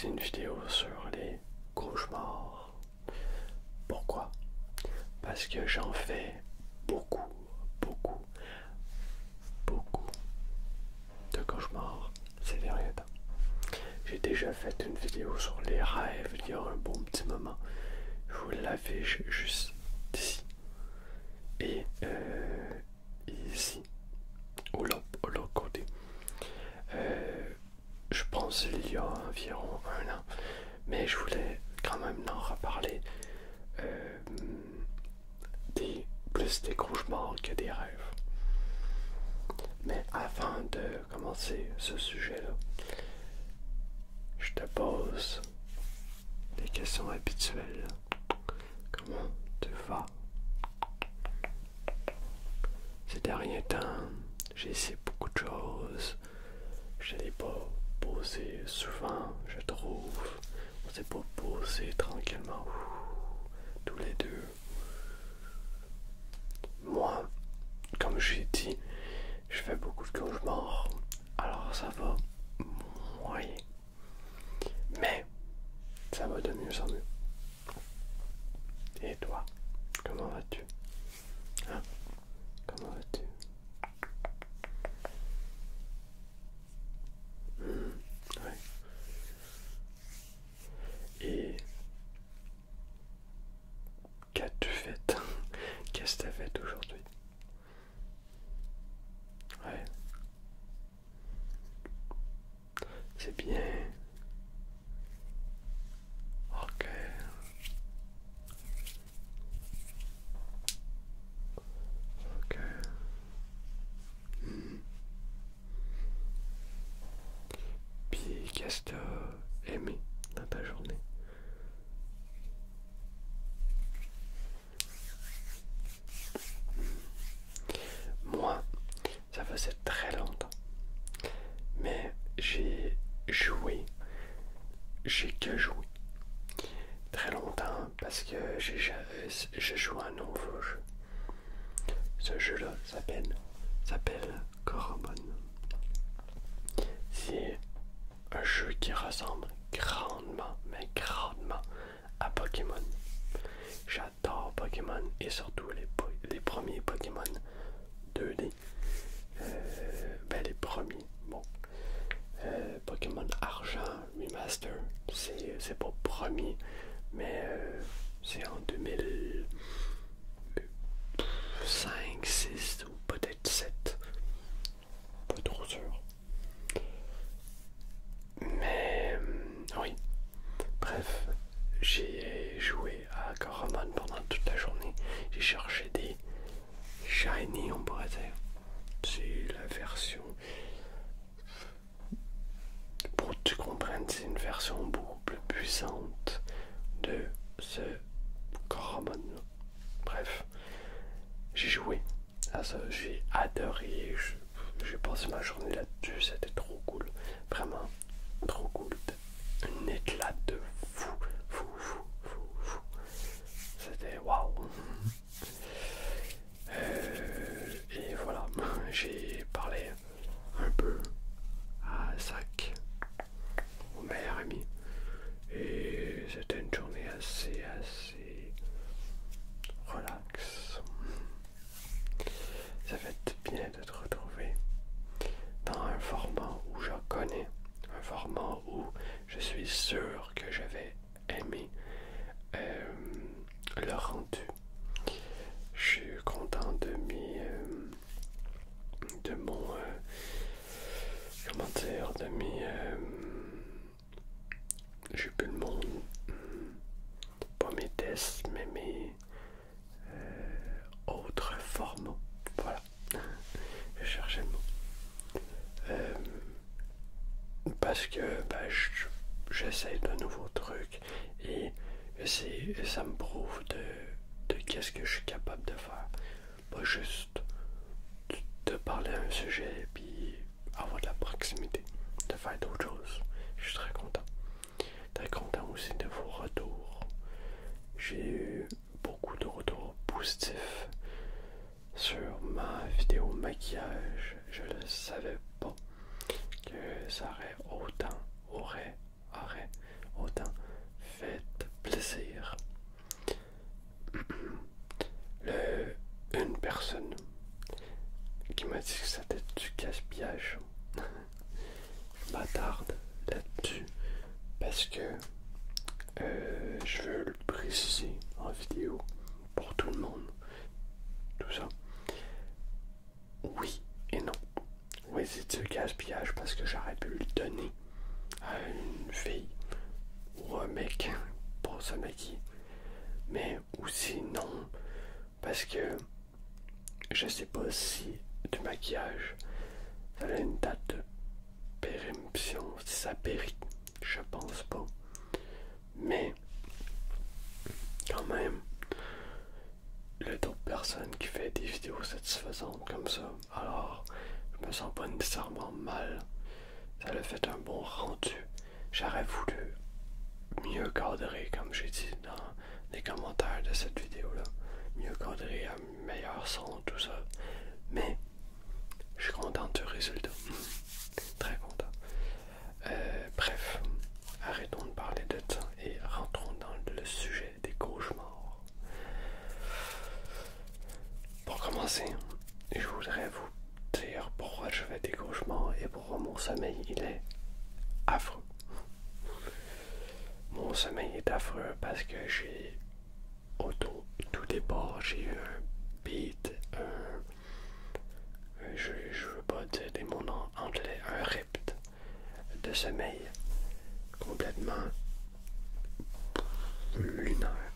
c'est une vidéo sur les cauchemars. Pourquoi? Parce que j'en fais beaucoup, beaucoup, beaucoup de cauchemars ces derniers temps. J'ai déjà fait une vidéo sur les rêves il y a un bon petit moment. Je vous l'affiche juste ici. Et ici, ou là, au l'autre côté. Je pense il y a environ un an. Mais je voulais quand même en reparler. Plus des cauchemars que des rêves. Mais avant de commencer ce sujet-là, je te pose des questions habituelles. Comment tu vas? Ces derniers temps, j'ai essayé beaucoup de choses. Je ne l'ai pas posé souvent, je trouve. On s'est pas posé tranquillement, tous les deux. Moi, comme j'ai dit, je fais beaucoup de cauchemars, alors ça va moyen. Mais ça va de mieux en mieux. Et toi, comment vas-tu? Hein? Comment vas-tu? Ouais. Et qu'as-tu fait? Qu'est-ce que tu as fait aujourd'hui? Ouais. C'est bien. Ok. Ok. Puis qu'est-ce que tu as aimé dans ta journée? Moi, ça faisait très longtemps. Mais j'ai joué. J'ai que joué. Très longtemps parce que je joue à un nouveau jeu. Ce jeu-là s'appelle Coromon. C'est un jeu qui ressemble grandement, mais grandement à Pokémon. J'adore Pokémon et surtout les premiers Pokémon 2D. Les premiers, bon. Pokémon Argent Remaster, c'est pas premier, mais c'est en 2005, 6 ou peut-être 7. Pas trop sûr. Mais oui, bref, j'ai joué à Coromon pendant toute la journée. J'ai cherché des shiny, on pourrait dire. C'est la version, pour que tu comprennes, c'est une version beaucoup plus puissante de ce Coromon. Bref, j'ai joué à ça, j'ai adoré. J'ai passé ma journée là-dessus, c'était trop cool. Vraiment trop cool. Une éclate de fou, fou, fou, fou, fou. C'était waouh. Et voilà, j'ai parlé un peu à Zach, mon meilleur ami. Et c'était une journée assez relax. Ça fait bien de te retrouver dans un format où je connais, un format où je suis sûr que je vais aimer le rendu. Je suis content de mon comment dire, j'ai plus le monde, pas mes tests, mais mes autres formats. Voilà, je cherchais le mot. Parce que j'essaie de nouveaux trucs et ça me prouve de qu'est-ce que je suis capable de faire. Pas juste de parler à un sujet puis avoir de la proximité, de faire d'autres choses. Je suis très content. Très content aussi de vos retours. J'ai eu beaucoup de retours positifs sur ma vidéo maquillage. Je ne savais pas que ça aurait parce que je veux le préciser en vidéo pour tout le monde. Tout ça. Oui et non. Oui, c'est du gaspillage parce que j'aurais pu le donner à une fille ou un mec pour se maquiller. Mais aussi non, parce que je sais pas si du maquillage ça a une date de péremption, si ça périt, je pense pas. Mais quand même, il y a d'autres personnes qui font des vidéos satisfaisantes comme ça. Alors, je me sens pas nécessairement mal. Ça a fait un bon rendu. J'aurais voulu mieux cadrer, comme j'ai dit dans les commentaires de cette vidéo-là. Mieux cadrer, un meilleur son, tout ça. Mais, je suis content du résultat. Très content. Bref, arrêtons de parler de ça et rentrons dans le sujet des cauchemars. Pour commencer, je voudrais vous dire pourquoi je fais des cauchemars et pourquoi mon sommeil il est affreux. Mon sommeil est affreux parce que j'ai tout départ, j'ai eu un beat, je veux pas dire des mots en anglais, un ript de sommeil complètement lunaire.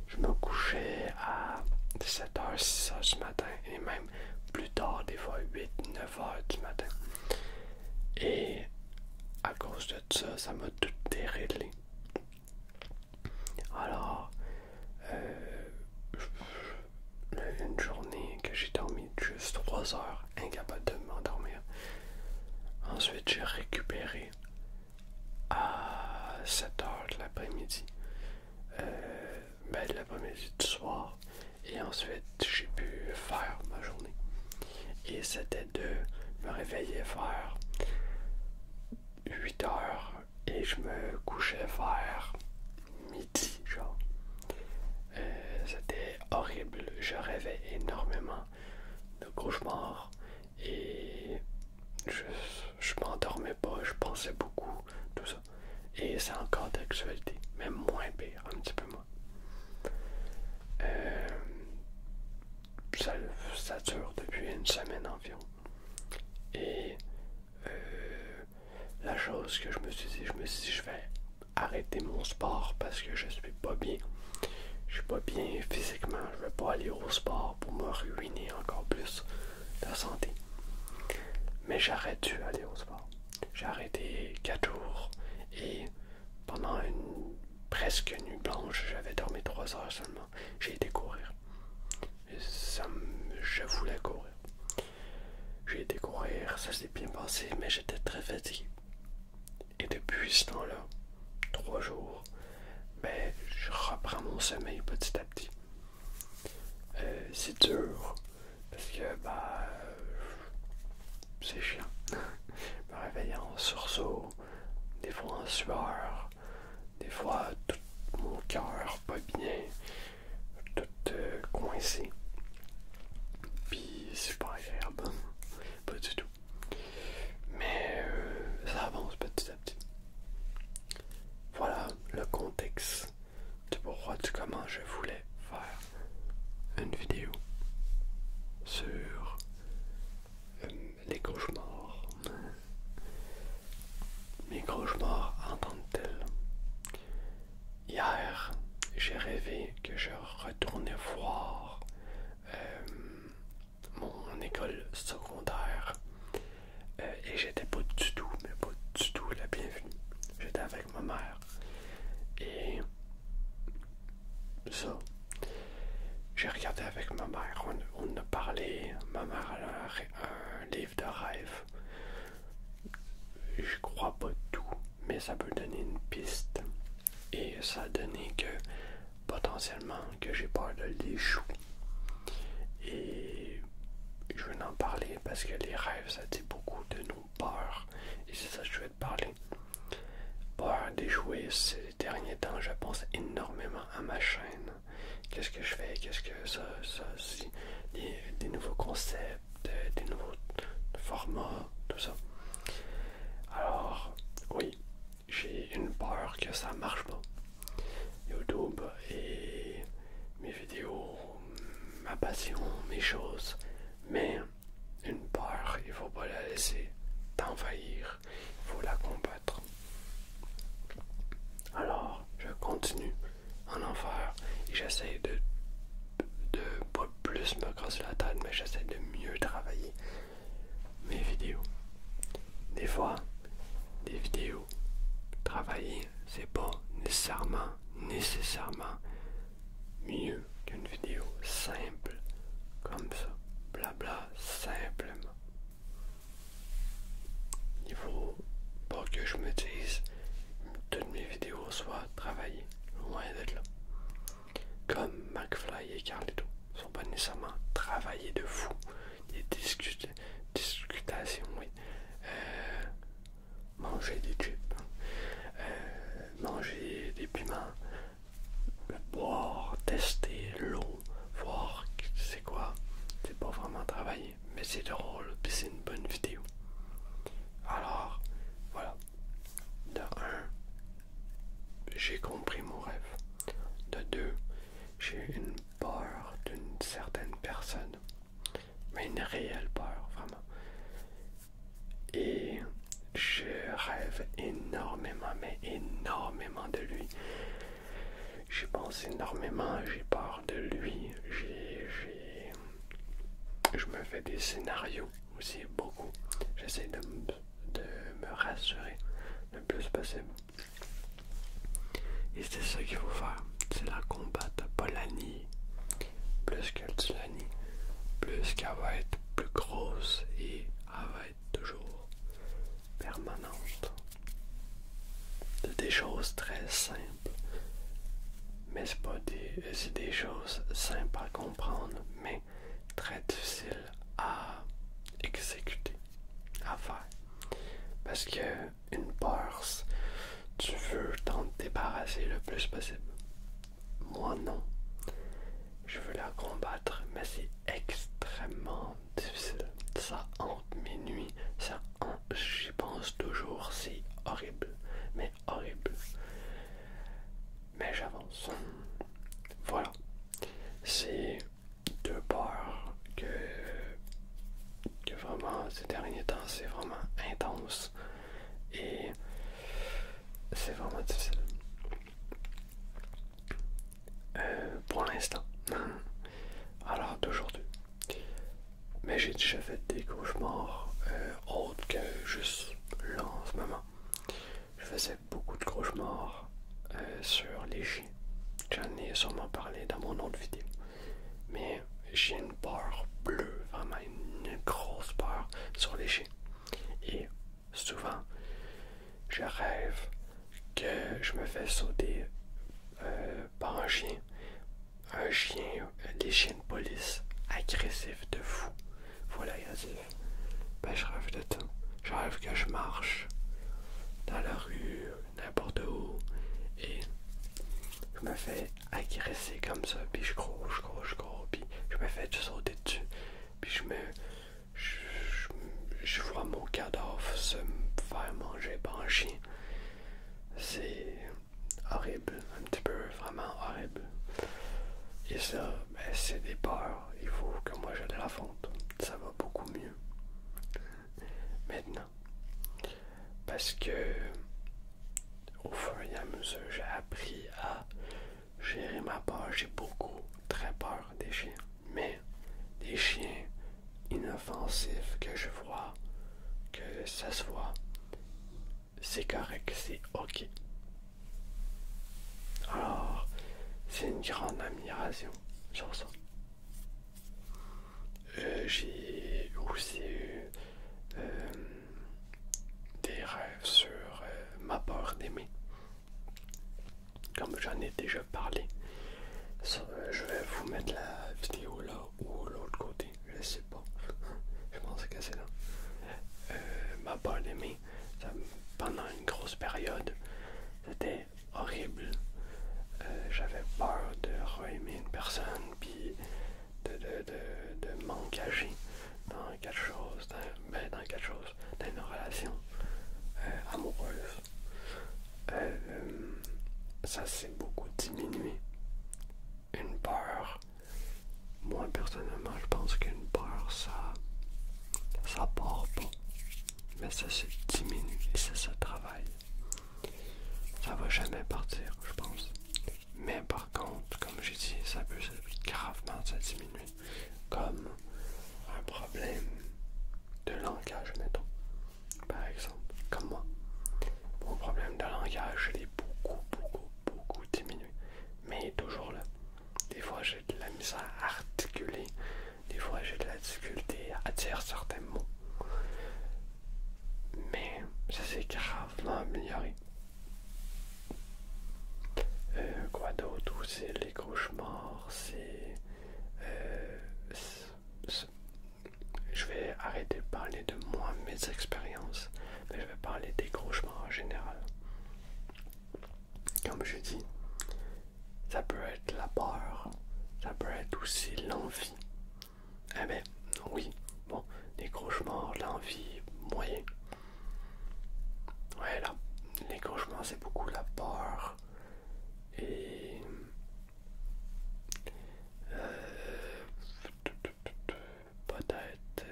Je me couchais à 7h, 6h du matin et même plus tard, des fois 8, 9h du matin. Et à cause de ça, ça m'a tout déréglé. Alors, une journée que j'ai dormi juste 3 heures, incapable de m'endormir. Ensuite, j'ai récupéré à 7h de l'après-midi. De l'après-midi du soir. Et ensuite, j'ai pu faire ma journée. Et c'était de me réveiller vers 8 heures et je me couchais vers midi, genre. C'était horrible. Je rêvais énormément de cauchemars et je m'endormais pas, je pensais beaucoup, tout ça. Et c'est encore d'actualité, mais moins pire, un petit peu moins. Ça dure depuis une semaine environ. Et la chose que je me suis dit, je vais arrêter mon sport parce que je suis pas bien. Je suis pas bien physiquement, je vais pas aller au sport pour me ruiner encore plus la santé. Mais j'aurais dû aller au sport. J'ai arrêté 4 jours et pendant une presque nuit blanche, j'avais dormi 3 heures seulement. J'ai été courir. Je voulais courir. J'ai été courir, ça s'est bien passé, mais j'étais très fatigué. Et depuis ce temps-là, 3 jours, je reprends mon sommeil petit à petit. C'est dur, parce que c'est chiant. Me réveiller en sursaut, des fois en sueur, des fois tout mon cœur pas bien, tout coincé. Puis c'est pas agréable, pas du tout. Mais ça avance petit à petit. Voilà le contexte de pourquoi, du comment je voulais faire une vidéo sur les cauchemars. Mes cauchemars en tant que tels. Hier, j'ai rêvé que je retournais voir mon école secondaire et j'étais pas du tout, mais pas du tout la bienvenue. J'étais avec ma mère et ça, j'ai regardé avec ma mère, on a parlé, ma mère a un livre de rêve. Je crois pas tout, mais ça peut donner une piste. Et ça a donné que potentiellement que j'ai peur de l'échouer. Et je veux en parler parce que les rêves, ça dit beaucoup de nos peurs. Et c'est ça que je vais te parler. Peur d'échouer, ces derniers temps, je pense énormément à ma chaîne. Qu'est-ce que je fais, qu'est-ce que ça si des nouveaux concepts, des nouveaux formats, tout ça. Alors, oui, j'ai une peur que ça marche pas. YouTube et mes vidéos, ma passion, mes choses, mais une peur, il faut pas la laisser t'envahir, il faut la combattre. Alors, je continue en enfer et j'essaie de pas plus me casser la tête, mais j'essaie de mieux travailler mes vidéos. Des fois, des vidéos, travailler, c'est pas nécessairement mieux qu'une vidéo simple comme ça, blabla, simplement. Il faut pas que je me dise toutes mes vidéos soient travaillées, loin d'être là. Comme McFly et Carlito, ils sont pas nécessairement travaillés de fou. Des discutations, oui. Manger des chips, manger des piments, boire, tester l'eau, voir c'est quoi. C'est pas vraiment travaillé, mais c'est drôle, puis c'est une bonne vidéo. Alors, voilà. De un, j'ai compris mon rêve. De deux, j'ai eu une peur d'une certaine personne, mais une réelle peur, vraiment. Et je rêve énormément, mais énormément de lui. J'y pense énormément, j'ai peur de lui. Je me fais des scénarios aussi, beaucoup. J'essaie de me rassurer le plus possible. Et c'est ça qu'il faut faire. C'est la combattre, pas la nier. Plus que tu la nies, plus qu'elle va être plus grosse et elle va être toujours permanente. C'est des choses très simples, mais c'est des choses simples à comprendre, mais très difficiles à exécuter, à faire. Parce que une peur, tu veux t'en débarrasser le plus possible. Moi non. Je veux la combattre, mais c'est extrêmement difficile. Ça hante mes nuits, j'y pense toujours, c'est horrible, mais horrible. Mais j'avance. Voilà. C'est deux peurs que vraiment ces derniers temps, c'est vraiment intense et c'est vraiment difficile. Pour l'instant. Alors d'aujourd'hui. Mais j'ai déjà fait des cauchemars autres que juste là en ce moment. Je faisais beaucoup de cauchemars sur les chiens. J'en ai sûrement parlé dans mon autre vidéo. Mais j'ai une peur bleue, vraiment une grosse peur sur les chiens. Et souvent, je rêve que je me fais sauter par un chien, des chiens de police agressifs de fou. Voilà, agressif. Ben, je rêve de tout. Je rêve que je marche dans la rue, n'importe où, et je me fais agresser comme ça, puis je cours, puis je me fais sauter dessus, puis je vois mon cadavre se faire manger par un chien. C'est horrible, un petit peu, vraiment horrible. Et ça, ben, c'est des peurs. Il faut que moi je l'affronte. Ça va beaucoup mieux maintenant. Parce que au fur et à mesure, j'ai appris à gérer ma peur. J'ai beaucoup, très peur des chiens. Mais des chiens inoffensifs que je vois, que ça se voit, c'est correct, c'est ok. Alors, c'est une grande admiration sur ça. J'ai aussi eu des rêves sur ma peur d'aimer. Comme j'en ai déjà parlé. Je vais vous mettre la vidéo là ou l'autre côté, je sais pas. Je pense que c'est là. Ma peur d'aimer, pendant une grosse période, c'était horrible. J'avais peur de re-aimer une personne, puis de m'engager dans quelque chose, dans une relation amoureuse. ça s'est beaucoup diminué. Une peur, moi personnellement, je pense qu'une peur, ça part pas. Mais ça se diminue et ça se travaille. Ça va jamais partir, je pense. Mais par contre, comme j'ai dit, ça peut gravement se diminuer. Comme un problème de langage, mettons. Par exemple, comme moi. Mon problème de langage, je l'ai beaucoup diminué. Mais il est toujours là. Des fois, j'ai de la misère à articuler. Des fois, j'ai de la difficulté à dire certains mots. Mais ça s'est gravement amélioré. Quoi d'autre aussi? Les cauchemars, je vais arrêter de parler de moi, mes expériences, mais je vais parler des cauchemars en général. Comme je dis, ça peut être la peur, ça peut être aussi l'envie. Eh ben, oui, bon, les cauchemars, l'envie, moyen. Ouais, là, les cauchemars, c'est beaucoup la peur. Et peut-être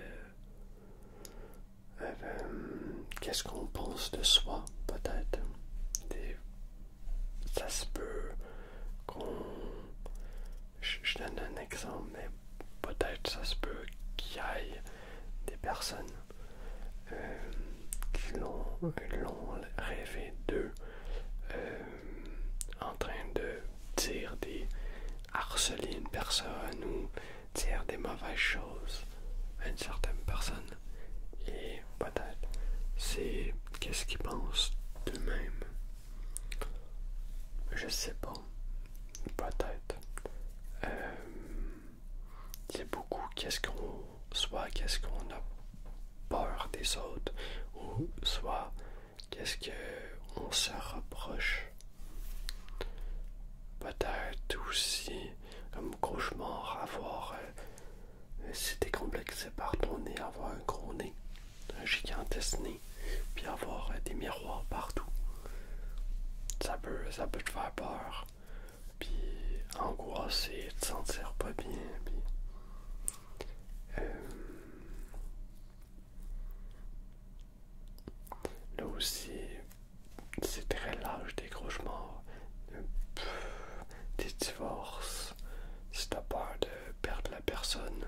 qu'est-ce qu'on pense de soi, peut-être. Ça se peut qu'on... Je donne un exemple, mais peut-être ça se peut qu'il y ait des personnes qui l'ont rêvé d'eux en train de dire harceler une personne ou dire des mauvaises choses à une certaine personne. Et peut-être c'est qu'est-ce qu'ils pensent d'eux-mêmes. Je sais pas. Peut-être. C'est beaucoup qu'est-ce qu'on a peur des autres, ou soit qu'est-ce qu'on se reproche. Peut-être aussi comme cauchemar avoir si t'es complexé par ton nez, avoir un gros nez, un gigantesque nez, puis avoir des miroirs partout. Ça peut te faire peur, puis angoisser, te sentir pas bien, puis là aussi, c'est très large des cauchemars, des divorces, si t'as peur de perdre la personne,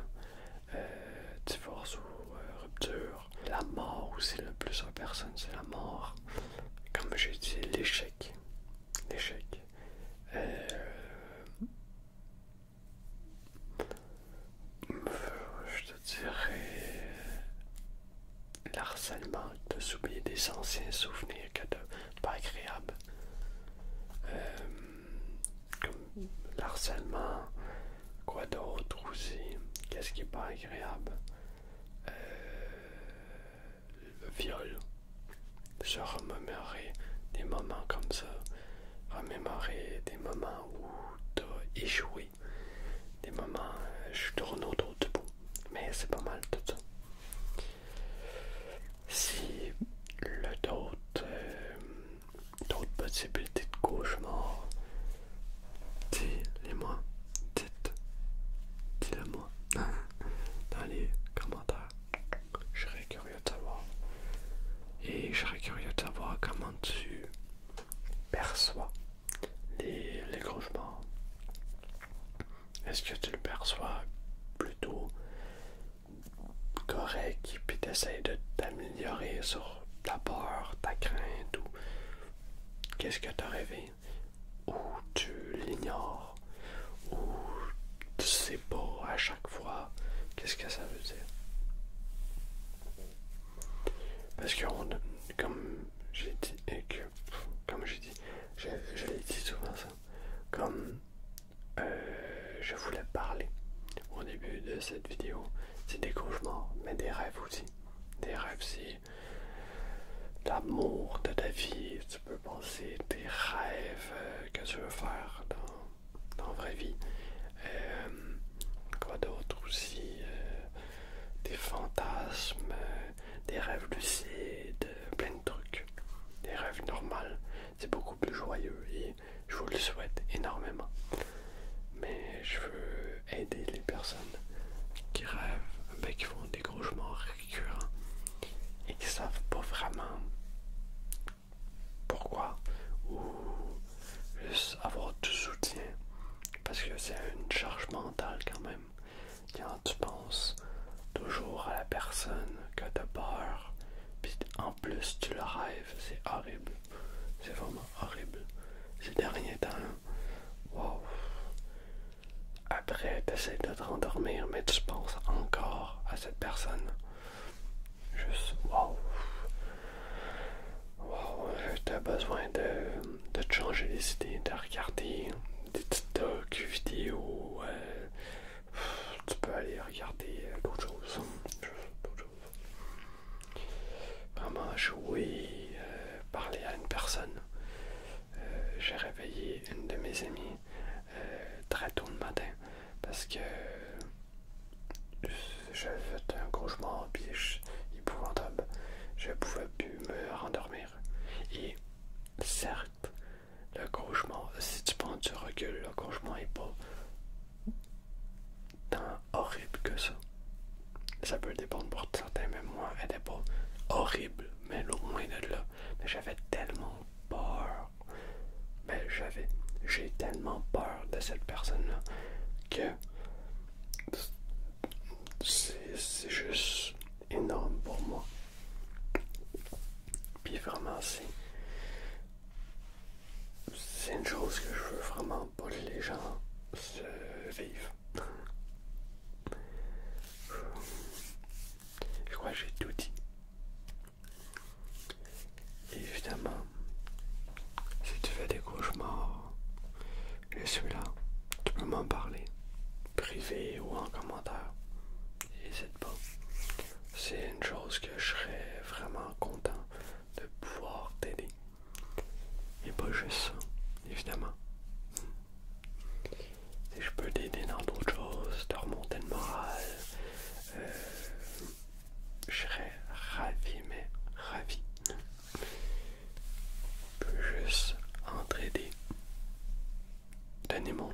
divorce ou rupture, la mort aussi, le plus en personne, c'est la mort. Comme j'ai dit, l'échec. Je te dirais l'harcèlement, de s'oublier des anciens souvenirs que de pas agréables. Comme l'harcèlement, quoi d'autre aussi, qu'est-ce qui est pas agréable? Le viol, se remémorer des moments comme ça, remémorer des moments où t'as échoué, des moments je tourne autour du pot, mais c'est pas mal tout ça. Si le d'autres possibilités de cauchemar, dis-les-moi, dis-le-moi dans les commentaires. Je serais curieux de savoir. Et je serais curieux de savoir comment tu perçois les cauchemars. Est-ce que tu le perçois plutôt correct, puis tu essaies de t'améliorer sur ta peur, ta crainte, ou qu'est-ce que tu as rêvé, ou tu l'ignores, ou tu sais pas à chaque fois qu'est-ce que ça veut dire? Parce que comme j'ai dit, je l'ai dit souvent ça, comme je voulais parler au début de cette vidéo, c'est des cauchemars, mais des rêves aussi. Des rêves, c'est l'amour de ta vie. Tu peux penser tes rêves que tu veux faire dans la vraie vie. Quoi d'autre aussi? Des fantasmes, des rêves lucides, plein de trucs. le souhaite énormément. Mais je veux aider les personnes qui rêvent, ben, qui font des cauchemars récurrents et qui savent pas vraiment pourquoi, ou juste avoir du soutien, parce que c'est une charge mentale quand même. Quand tu penses toujours à la personne que t'as peur, puis en plus tu le rêves, c'est horrible. C'est vraiment horrible. Ces derniers temps, wow. Après, t'essaies de te rendormir, mais tu penses encore à cette personne. Juste, wow. Wow, t'as besoin de te changer les idées, de regarder des TikTok vidéos. Tu peux aller regarder d'autres choses. Vraiment jouer, parler à une personne. J'ai réveillé une de mes amies très tôt le matin parce que j'avais fait un cauchemar puis épouvantable. Je pouvais plus me rendormir. Et certes, le cauchemar, si tu prends du recul, le cauchemar est pas tant horrible que ça. Ça peut dépendre pour certains, mais moi, elle n'était pas horrible, mais loin de là. Mais j'avais tellement peur. Ben, j'ai tellement peur de cette personne-là que c'est juste énorme pour moi. Puis vraiment, c'est une chose que je veux vraiment pas que les gens se vivent. Je crois que j'ai tout dit. Et évidemment, si tu fais des cauchemars, je suis là. Tu peux m'en parler, privé ou en commentaire. N'hésite pas. C'est une chose que je serais vraiment content de pouvoir t'aider. Et pas juste ça, évidemment. Si je peux t'aider dans d'autres choses, te remonter le moral, je serais ravi, mais ravi. Je peux juste entraider, donner mon